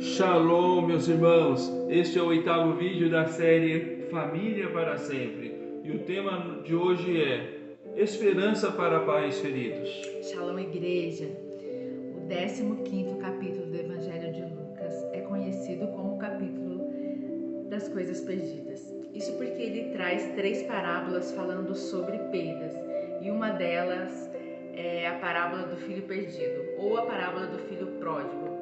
Shalom, meus irmãos! Este é o 8º vídeo da série Família para Sempre. E o tema de hoje é Esperança para Pais Feridos. Shalom, igreja! O 15º capítulo do Evangelho de Lucas é conhecido como o capítulo das coisas perdidas. Isso porque ele traz 3 parábolas falando sobre perdas. E uma delas é a parábola do filho perdido, ou a parábola do filho pródigo.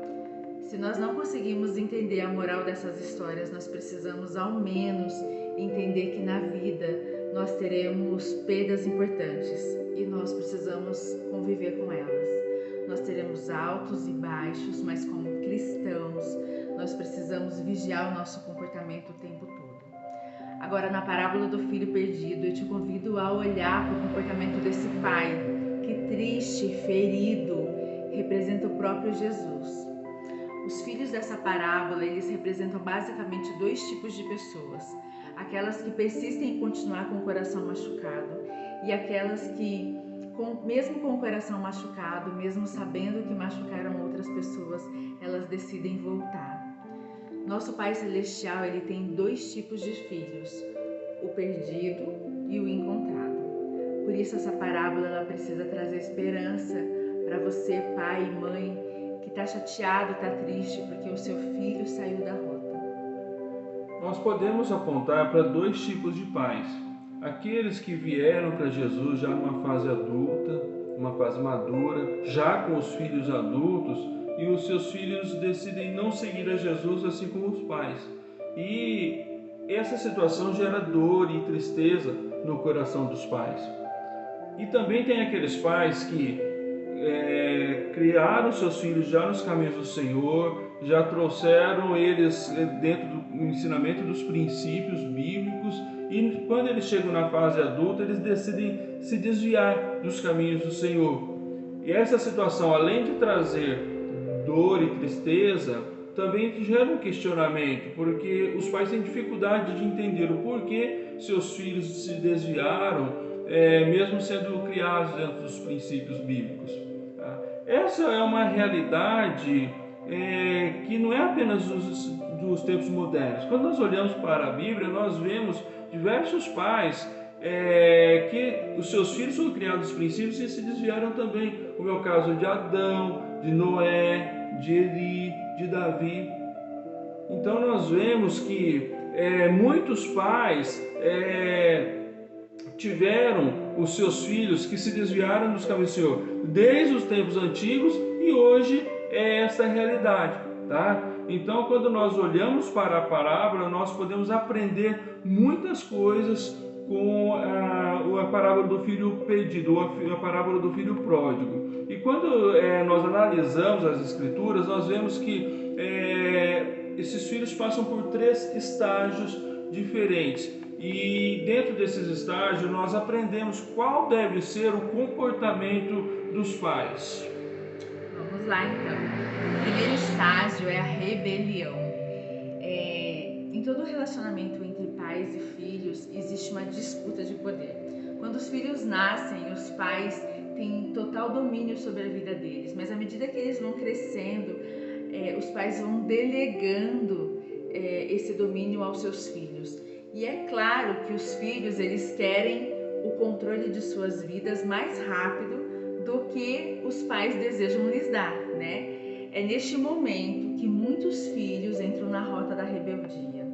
Se nós não conseguimos entender a moral dessas histórias, nós precisamos ao menos entender que na vida nós teremos perdas importantes e nós precisamos conviver com elas. Nós teremos altos e baixos, mas como cristãos, nós precisamos vigiar o nosso comportamento o tempo todo. Agora, na parábola do filho perdido, eu te convido a olhar para o comportamento desse pai, que triste, ferido, representa o próprio Jesus. Os filhos dessa parábola, eles representam basicamente 2 tipos de pessoas. Aquelas que persistem em continuar com o coração machucado e aquelas que, mesmo com o coração machucado, mesmo sabendo que machucaram outras pessoas, elas decidem voltar. Nosso Pai Celestial, ele tem 2 tipos de filhos, o perdido e o encontrado. Por isso essa parábola ela precisa trazer esperança para você, pai e mãe, que está chateado, está triste porque o seu filho saiu da rota. Nós podemos apontar para 2 tipos de pais. Aqueles que vieram para Jesus já numa fase adulta, uma fase madura, já com os filhos adultos, e os seus filhos decidem não seguir a Jesus assim como os pais. E essa situação gera dor e tristeza no coração dos pais. E também tem aqueles pais que criaram seus filhos já nos caminhos do Senhor, já trouxeram eles dentro do ensinamento dos princípios bíblicos, e quando eles chegam na fase adulta, eles decidem se desviar dos caminhos do Senhor. E essa situação, além de trazer dor e tristeza, também gera um questionamento, porque os pais têm dificuldade de entender o porquê seus filhos se desviaram, mesmo sendo criados dentro dos princípios bíblicos. Essa é uma realidade que não é apenas dos tempos modernos. Quando nós olhamos para a Bíblia, nós vemos diversos pais que os seus filhos foram criados nos princípios e se desviaram também, como é o caso de Adão, de Noé, de Eli, de Davi. Então nós vemos que muitos pais tiveram os seus filhos que se desviaram dos caminhos do Senhor desde os tempos antigos, e hoje é essa realidade, tá? Então, quando nós olhamos para a parábola, nós podemos aprender muitas coisas com a parábola do filho perdido, a parábola do filho pródigo. E quando nós analisamos as escrituras, nós vemos que esses filhos passam por 3 estágios diferentes. E dentro desses estágios nós aprendemos qual deve ser o comportamento dos pais. Vamos lá então. O primeiro estágio é a rebelião. Em todo relacionamento entre pais e filhos existe uma disputa de poder. Quando os filhos nascem, os pais têm total domínio sobre a vida deles, mas à medida que eles vão crescendo, os pais vão delegando esse domínio aos seus filhos. E é claro que os filhos, eles querem o controle de suas vidas mais rápido do que os pais desejam lhes dar, né? É neste momento que muitos filhos entram na rota da rebeldia,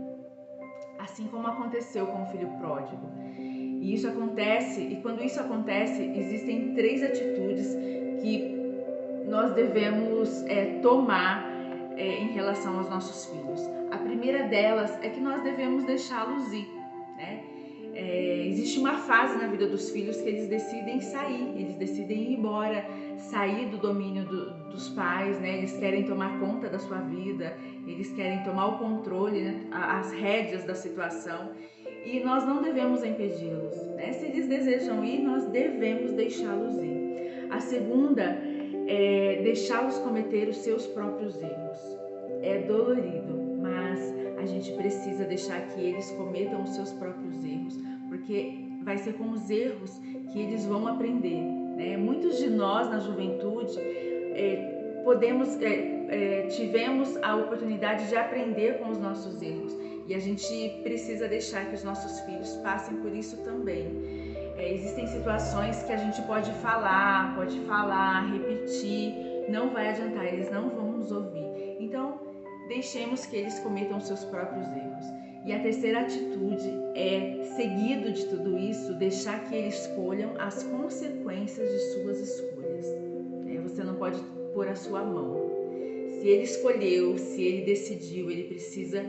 assim como aconteceu com o filho pródigo. E isso acontece, e quando isso acontece, existem 3 atitudes que nós devemos tomar em relação aos nossos filhos. A primeira delas é que nós devemos deixá-los ir, né? Existe uma fase na vida dos filhos que eles decidem sair, eles decidem ir embora, sair do domínio dos pais, né? Eles querem tomar conta da sua vida, eles querem tomar o controle, né? As rédeas da situação, e nós não devemos impedi-los, né? Se eles desejam ir, nós devemos deixá-los ir. A segunda é deixá-los cometer os seus próprios erros. É dolorido, mas a gente precisa deixar que eles cometam os seus próprios erros, porque vai ser com os erros que eles vão aprender, né? Muitos de nós na juventude podemos tivemos a oportunidade de aprender com os nossos erros. E a gente precisa deixar que os nossos filhos passem por isso também. Existem situações que a gente pode falar, repetir, não vai adiantar, eles não vão nos ouvir. Então, deixemos que eles cometam seus próprios erros. E a terceira atitude é, seguido de tudo isso, deixar que eles escolham as consequências de suas escolhas. Você não pode pôr a sua mão. Se ele escolheu, se ele decidiu, ele precisa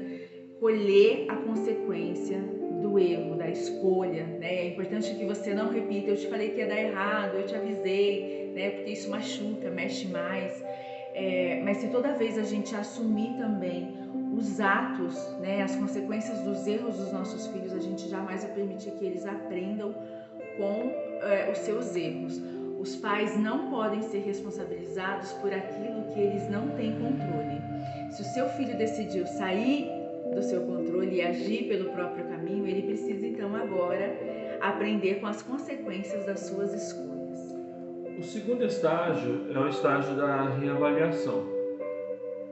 colher a consequência do erro, da escolha, né? É importante que você não repita, eu te falei que ia dar errado, eu te avisei, né? Porque isso machuca, mexe mais. Mas se toda vez a gente assumir também os atos, né, as consequências dos erros dos nossos filhos, a gente jamais vai permitir que eles aprendam com os seus erros. Os pais não podem ser responsabilizados por aquilo que eles não têm controle. Se o seu filho decidiu sair do seu controle e agir pelo próprio caminho, ele precisa então agora aprender com as consequências das suas escolhas. O segundo estágio é o estágio da reavaliação.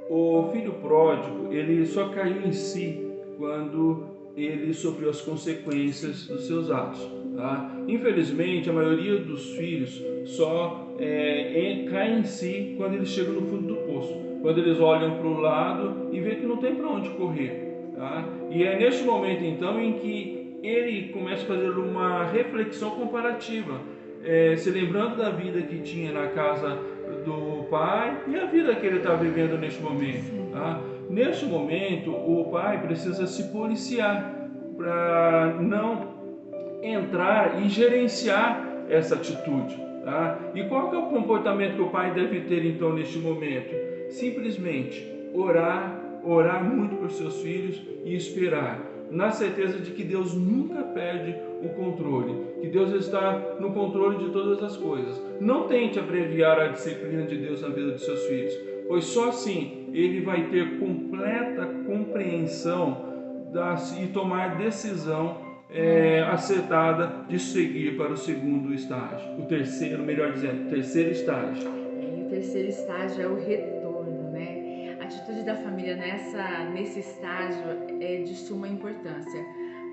O filho pródigo, ele só caiu em si quando ele sofreu as consequências dos seus atos. Tá? Infelizmente, a maioria dos filhos só cai em si quando eles chegam no fundo do poço, quando eles olham para o lado e veem que não tem para onde correr. Tá? E é neste momento então em que ele começa a fazer uma reflexão comparativa, se lembrando da vida que tinha na casa do pai e a vida que ele está vivendo neste momento. Tá? Neste momento, o pai precisa se policiar para não entrar e gerenciar essa atitude. Tá? E qual que é o comportamento que o pai deve ter então neste momento? Simplesmente orar muito por seus filhos e esperar, na certeza de que Deus nunca perde o controle, que Deus está no controle de todas as coisas. Não tente abreviar a disciplina de Deus na vida dos seus filhos, pois só assim ele vai ter completa compreensão e tomar decisão acertada de seguir para o segundo estágio. O terceiro, melhor dizendo, terceiro estágio. E o terceiro estágio é o retorno, né? A atitude da família nesse estágio é de suma importância,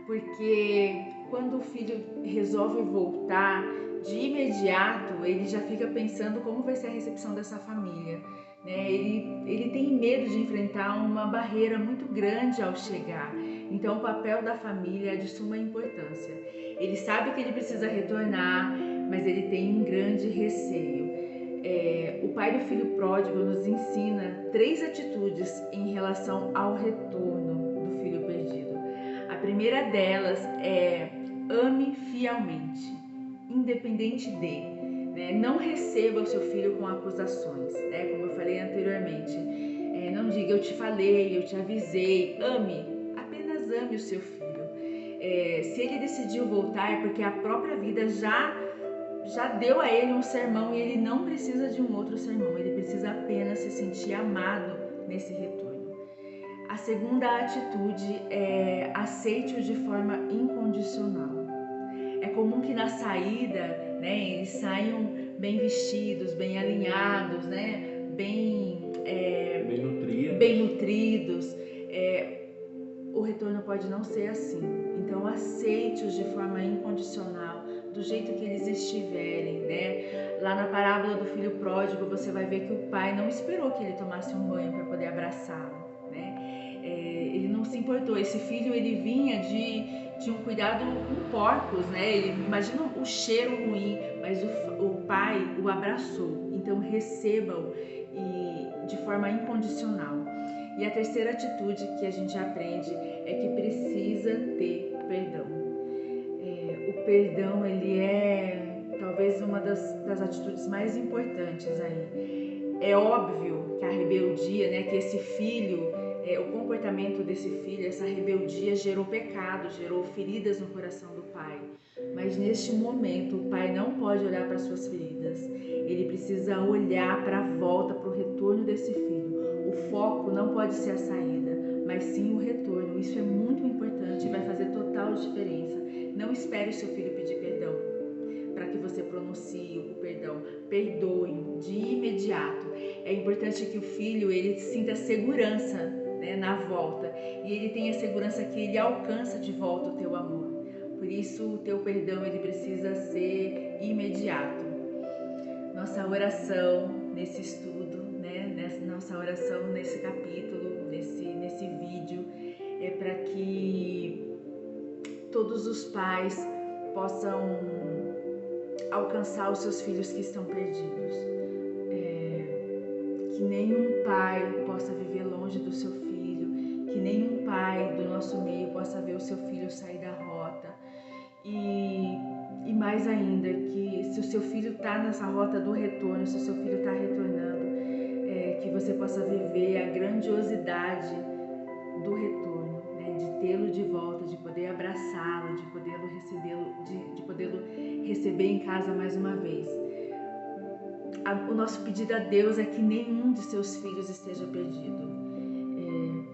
porque quando o filho resolve voltar, de imediato ele já fica pensando como vai ser a recepção dessa família, né? Ele tem medo de enfrentar uma barreira muito grande ao chegar. Então o papel da família é de suma importância. Ele sabe que ele precisa retornar, mas ele tem um grande receio. O pai do filho pródigo nos ensina 3 atitudes em relação ao retorno do filho perdido. A primeira delas é: ame fielmente, independente de. Não receba o seu filho com acusações, como eu falei anteriormente. Não diga eu te falei, eu te avisei. Apenas ame o seu filho. Se ele decidiu voltar é porque a própria vida já deu a ele um sermão e ele não precisa de um outro sermão. Ele precisa apenas se sentir amado nesse retorno. A segunda atitude é: aceite-o de forma incondicional. É comum que na saída, eles saiam bem vestidos, bem alinhados, bem nutridos. O retorno pode não ser assim. Então aceite-os de forma incondicional, do jeito que eles estiverem, Lá na parábola do filho pródigo, você vai ver que o pai não esperou que ele tomasse um banho para poder abraçá-lo, Ele não se importou. Esse filho, ele vinha de um cuidado com porcos, Imagina o cheiro ruim, mas o pai o abraçou. Então receba-o de forma incondicional. E a terceira atitude que a gente aprende é que precisa ter perdão. O perdão, ele é talvez uma das atitudes mais importantes aí. É óbvio que a rebeldia, que esse filho, o comportamento desse filho, essa rebeldia gerou pecado, gerou feridas no coração do pai. Mas neste momento o pai não pode olhar para suas feridas. Ele precisa olhar para a volta, para o retorno desse filho. O foco não pode ser a saída, mas sim o retorno. Isso é muito importante e vai fazer total diferença. Não espere o seu filho pedir perdão. para que você pronuncie o perdão. Perdoe de imediato. É importante que o filho ele sinta segurança, né, na volta, e ele tenha segurança que ele alcança de volta o teu amor. Por isso o teu perdão ele precisa ser imediato. Nossa oração nesse estudo, né, nossa oração nesse capítulo, nesse vídeo, é para que todos os pais possam alcançar os seus filhos que estão perdidos. Que nenhum pai possa viver longe do seu filho, que nenhum pai do nosso meio possa ver o seu filho sair da rota. E mais ainda, que se o seu filho está nessa rota do retorno, se o seu filho está retornando, que você possa viver a grandiosidade do retorno, né? De tê-lo de volta, de poder abraçá-lo, de podê-lo receber em casa mais uma vez. O nosso pedido a Deus é que nenhum de seus filhos esteja perdido,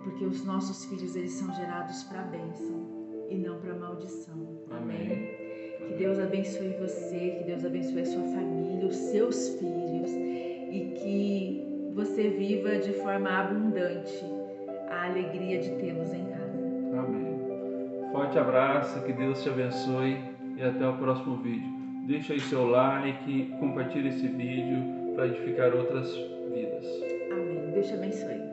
porque os nossos filhos eles são gerados para a bênção e não para a maldição. Amém? Que Deus abençoe você, que Deus abençoe a sua família, os seus filhos, e que você viva de forma abundante a alegria de tê-los em casa. Amém. Forte abraço, que Deus te abençoe e até o próximo vídeo. Deixa aí seu like, compartilhe esse vídeo para edificar outras vidas. Amém. Deus te abençoe.